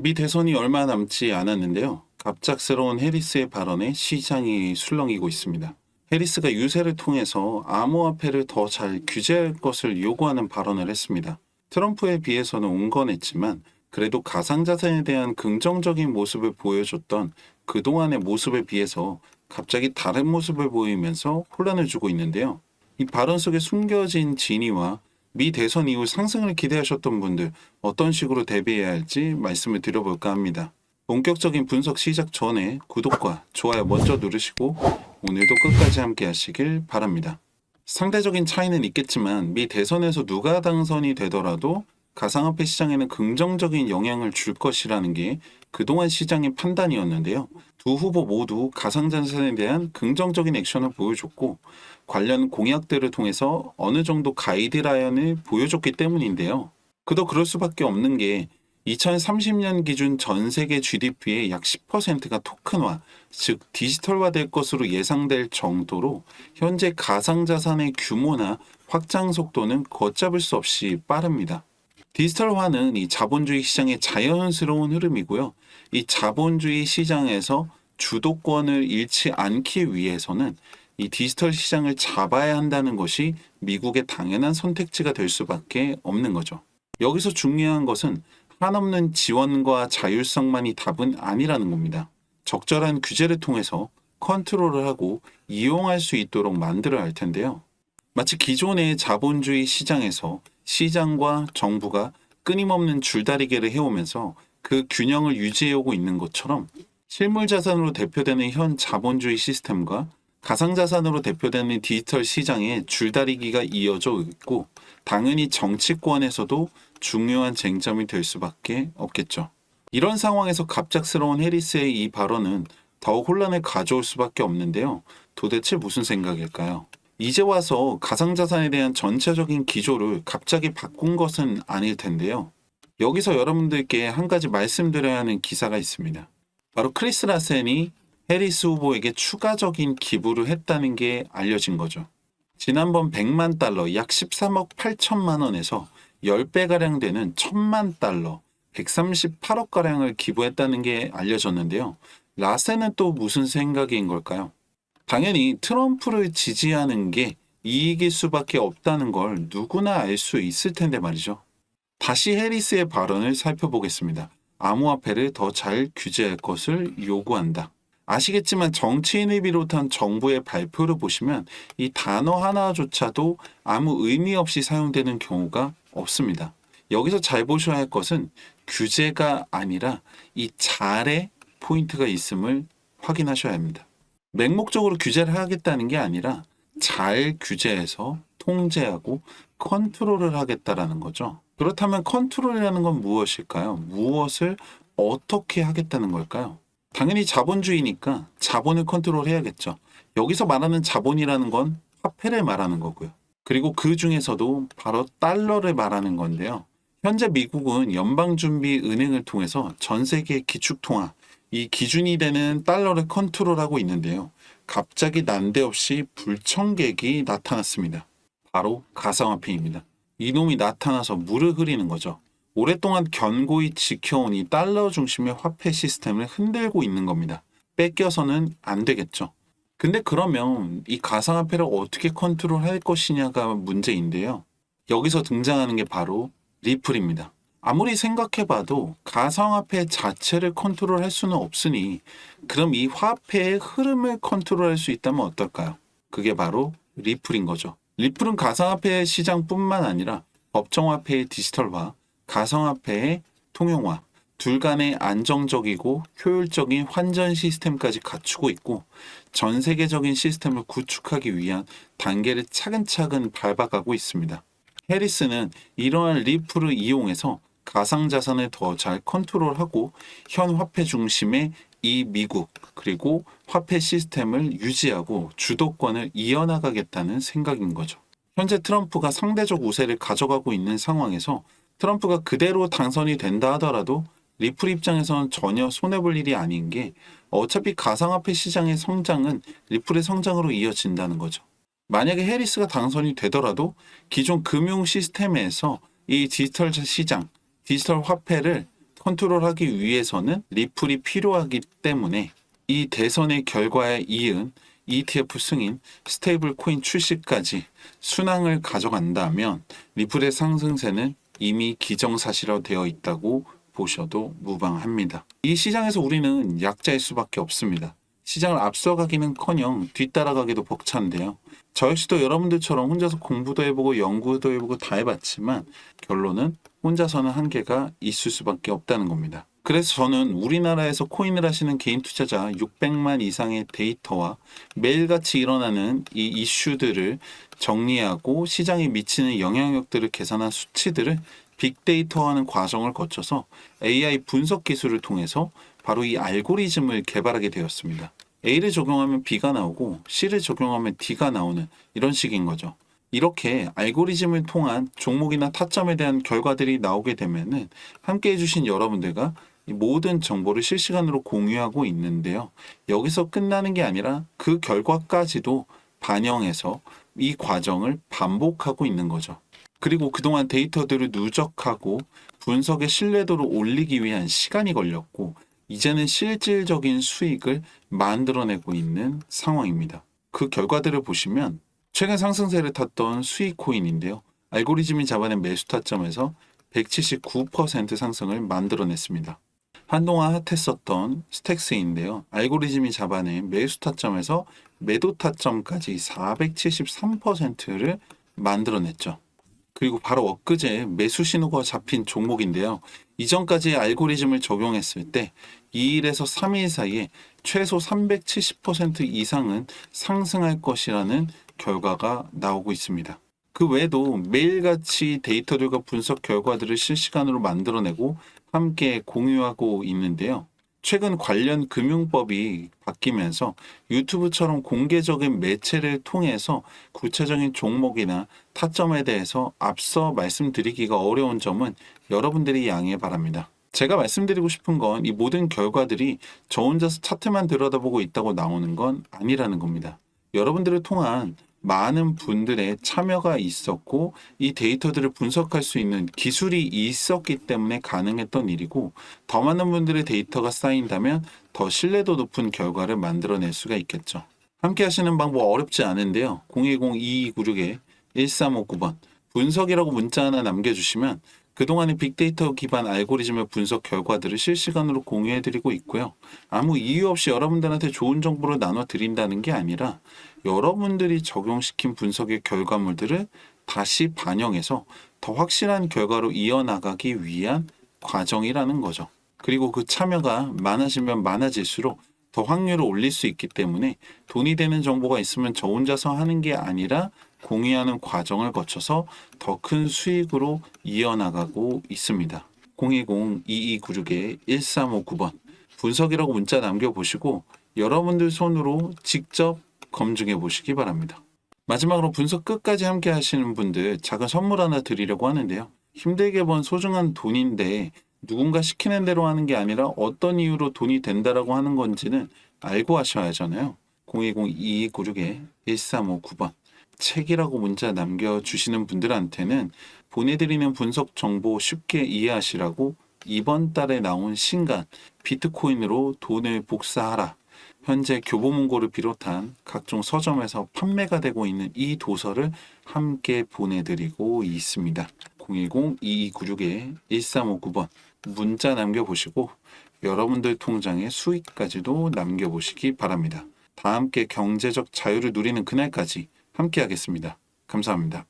미 대선이 얼마 남지 않았는데요. 갑작스러운 해리스의 발언에 시장이 술렁이고 있습니다. 해리스가 유세를 통해서 암호화폐를 더 잘 규제할 것을 요구하는 발언을 했습니다. 트럼프에 비해서는 온건했지만 그래도 가상자산에 대한 긍정적인 모습을 보여줬던 그동안의 모습에 비해서 갑자기 다른 모습을 보이면서 혼란을 주고 있는데요. 이 발언 속에 숨겨진 진위와 미 대선 이후 상승을 기대하셨던 분들 어떤 식으로 대비해야 할지 말씀을 드려볼까 합니다. 본격적인 분석 시작 전에 구독과 좋아요 먼저 누르시고 오늘도 끝까지 함께 하시길 바랍니다. 상대적인 차이는 있겠지만 미 대선에서 누가 당선이 되더라도 가상화폐 시장에는 긍정적인 영향을 줄 것이라는 게 그동안 시장의 판단이었는데요. 두 후보 모두 가상자산에 대한 긍정적인 액션을 보여줬고 관련 공약들을 통해서 어느 정도 가이드라인을 보여줬기 때문인데요. 그도 그럴 수밖에 없는 게 2030년 기준 전 세계 GDP의 약 10%가 토큰화, 즉 디지털화될 것으로 예상될 정도로 현재 가상자산의 규모나 확장 속도는 걷잡을 수 없이 빠릅니다. 디지털화는 이 자본주의 시장의 자연스러운 흐름이고요. 이 자본주의 시장에서 주도권을 잃지 않기 위해서는 이 디지털 시장을 잡아야 한다는 것이 미국의 당연한 선택지가 될 수밖에 없는 거죠. 여기서 중요한 것은 한없는 지원과 자율성만이 답은 아니라는 겁니다. 적절한 규제를 통해서 컨트롤을 하고 이용할 수 있도록 만들어야 할 텐데요. 마치 기존의 자본주의 시장에서 시장과 정부가 끊임없는 줄다리기를 해오면서 그 균형을 유지해오고 있는 것처럼 실물자산으로 대표되는 현 자본주의 시스템과 가상자산으로 대표되는 디지털 시장의 줄다리기가 이어져 있고 당연히 정치권에서도 중요한 쟁점이 될 수밖에 없겠죠. 이런 상황에서 갑작스러운 해리스의 이 발언은 더 혼란을 가져올 수밖에 없는데요. 도대체 무슨 생각일까요? 이제 와서 가상자산에 대한 전체적인 기조를 갑자기 바꾼 것은 아닐 텐데요. 여기서 여러분들께 한 가지 말씀드려야 하는 기사가 있습니다. 바로 크리스 라센이 해리스 후보에게 추가적인 기부를 했다는 게 알려진 거죠. 지난번 100만 달러, 약 13억 8천만 원에서 10배가량 되는 1000만 달러, 138억가량을 기부했다는 게 알려졌는데요. 라센은 또 무슨 생각인 걸까요? 당연히 트럼프를 지지하는 게 이익일 수밖에 없다는 걸 누구나 알 수 있을 텐데 말이죠. 다시 해리스의 발언을 살펴보겠습니다. 암호화폐를 더 잘 규제할 것을 요구한다. 아시겠지만 정치인을 비롯한 정부의 발표를 보시면 이 단어 하나조차도 아무 의미 없이 사용되는 경우가 없습니다. 여기서 잘 보셔야 할 것은 규제가 아니라 이 잘의 포인트가 있음을 확인하셔야 합니다. 맹목적으로 규제를 하겠다는 게 아니라 잘 규제해서 통제하고 컨트롤을 하겠다라는 거죠. 그렇다면 컨트롤이라는 건 무엇일까요? 무엇을 어떻게 하겠다는 걸까요? 당연히 자본주의니까 자본을 컨트롤해야겠죠. 여기서 말하는 자본이라는 건 화폐를 말하는 거고요. 그리고 그 중에서도 바로 달러를 말하는 건데요. 현재 미국은 연방준비은행을 통해서 전 세계 기축통화, 이 기준이 되는 달러를 컨트롤하고 있는데요. 갑자기 난데없이 불청객이 나타났습니다. 바로 가상화폐입니다. 이놈이 나타나서 물을 흐리는 거죠. 오랫동안 견고히 지켜온 이 달러 중심의 화폐 시스템을 흔들고 있는 겁니다. 뺏겨서는 안 되겠죠. 근데 그러면 이 가상화폐를 어떻게 컨트롤할 것이냐가 문제인데요. 여기서 등장하는 게 바로 리플입니다. 아무리 생각해봐도 가상화폐 자체를 컨트롤할 수는 없으니 그럼 이 화폐의 흐름을 컨트롤할 수 있다면 어떨까요? 그게 바로 리플인 거죠. 리플은 가상화폐 시장뿐만 아니라 법정화폐의 디지털화, 가상화폐의 통용화, 둘 간의 안정적이고 효율적인 환전 시스템까지 갖추고 있고 전 세계적인 시스템을 구축하기 위한 단계를 차근차근 밟아가고 있습니다. 해리스는 이러한 리플을 이용해서 가상자산을 더 잘 컨트롤하고 현 화폐 중심의 이 미국 그리고 화폐 시스템을 유지하고 주도권을 이어나가겠다는 생각인 거죠. 현재 트럼프가 상대적 우세를 가져가고 있는 상황에서 트럼프가 그대로 당선이 된다 하더라도 리플 입장에서는 전혀 손해볼 일이 아닌 게 어차피 가상화폐 시장의 성장은 리플의 성장으로 이어진다는 거죠. 만약에 해리스가 당선이 되더라도 기존 금융 시스템에서 이 디지털 시장, 디지털 화폐를 컨트롤하기 위해서는 리플이 필요하기 때문에 이 대선의 결과에 이은 ETF 승인, 스테이블 코인 출시까지 순항을 가져간다면 리플의 상승세는 이미 기정사실화되어 있다고 보셔도 무방합니다. 이 시장에서 우리는 약자일 수밖에 없습니다. 시장을 앞서가기는커녕 뒤따라가기도 벅찬데요. 저 역시도 여러분들처럼 혼자서 공부도 해보고 연구도 해보고 다 해봤지만 결론은 혼자서는 한계가 있을 수밖에 없다는 겁니다. 그래서 저는 우리나라에서 코인을 하시는 개인 투자자 600만 이상의 데이터와 매일같이 일어나는 이 이슈들을 정리하고 시장에 미치는 영향력들을 계산한 수치들을 빅데이터화하는 과정을 거쳐서 AI 분석 기술을 통해서 바로 이 알고리즘을 개발하게 되었습니다. A를 적용하면 B가 나오고 C를 적용하면 D가 나오는 이런 식인 거죠. 이렇게 알고리즘을 통한 종목이나 타점에 대한 결과들이 나오게 되면은 함께 해주신 여러분들과 이 모든 정보를 실시간으로 공유하고 있는데요. 여기서 끝나는 게 아니라 그 결과까지도 반영해서 이 과정을 반복하고 있는 거죠. 그리고 그동안 데이터들을 누적하고 분석의 신뢰도를 올리기 위한 시간이 걸렸고 이제는 실질적인 수익을 만들어내고 있는 상황입니다. 그 결과들을 보시면 최근 상승세를 탔던 수익 코인인데요. 알고리즘이 잡아낸 매수 타점에서 179% 상승을 만들어냈습니다. 한동안 핫했었던 스택스인데요. 알고리즘이 잡아낸 매수 타점에서 매도 타점까지 473%를 만들어냈죠. 그리고 바로 엊그제 매수 신호가 잡힌 종목인데요. 이전까지 알고리즘을 적용했을 때 2일에서 3일 사이에 최소 370% 이상은 상승할 것이라는 결과가 나오고 있습니다. 그 외에도 매일같이 데이터들과 분석 결과들을 실시간으로 만들어내고 함께 공유하고 있는데요. 최근 관련 금융법이 바뀌면서 유튜브처럼 공개적인 매체를 통해서 구체적인 종목이나 타점에 대해서 앞서 말씀드리기가 어려운 점은 여러분들이 양해 바랍니다. 제가 말씀드리고 싶은 건 이 모든 결과들이 저 혼자서 차트만 들여다보고 있다고 나오는 건 아니라는 겁니다. 여러분들을 통한 많은 분들의 참여가 있었고 이 데이터들을 분석할 수 있는 기술이 있었기 때문에 가능했던 일이고 더 많은 분들의 데이터가 쌓인다면 더 신뢰도 높은 결과를 만들어낼 수가 있겠죠. 함께 하시는 방법 어렵지 않은데요. 010-2296-1359번 분석이라고 문자 하나 남겨주시면 그동안의 빅데이터 기반 알고리즘의 분석 결과들을 실시간으로 공유해드리고 있고요. 아무 이유 없이 여러분들한테 좋은 정보를 나눠드린다는 게 아니라 여러분들이 적용시킨 분석의 결과물들을 다시 반영해서 더 확실한 결과로 이어나가기 위한 과정이라는 거죠. 그리고 그 참여가 많아지면 많아질수록 더 확률을 올릴 수 있기 때문에 돈이 되는 정보가 있으면 저 혼자서 하는 게 아니라 공유하는 과정을 거쳐서 더 큰 수익으로 이어나가고 있습니다. 010-2296-1359번 분석이라고 문자 남겨보시고 여러분들 손으로 직접 검증해 보시기 바랍니다. 마지막으로 분석 끝까지 함께 하시는 분들 작은 선물 하나 드리려고 하는데요. 힘들게 번 소중한 돈인데 누군가 시키는 대로 하는 게 아니라 어떤 이유로 돈이 된다라고 하는 건지는 알고 하셔야 하잖아요. 010-2296-1359번 책이라고 문자 남겨주시는 분들한테는 보내드리는 분석 정보 쉽게 이해하시라고 이번 달에 나온 신간 비트코인으로 돈을 복사하라 현재 교보문고를 비롯한 각종 서점에서 판매가 되고 있는 이 도서를 함께 보내드리고 있습니다. 010-2296-1359번 문자 남겨보시고 여러분들 통장에 수익까지도 남겨보시기 바랍니다. 다 함께 경제적 자유를 누리는 그날까지 함께 하겠습니다. 감사합니다.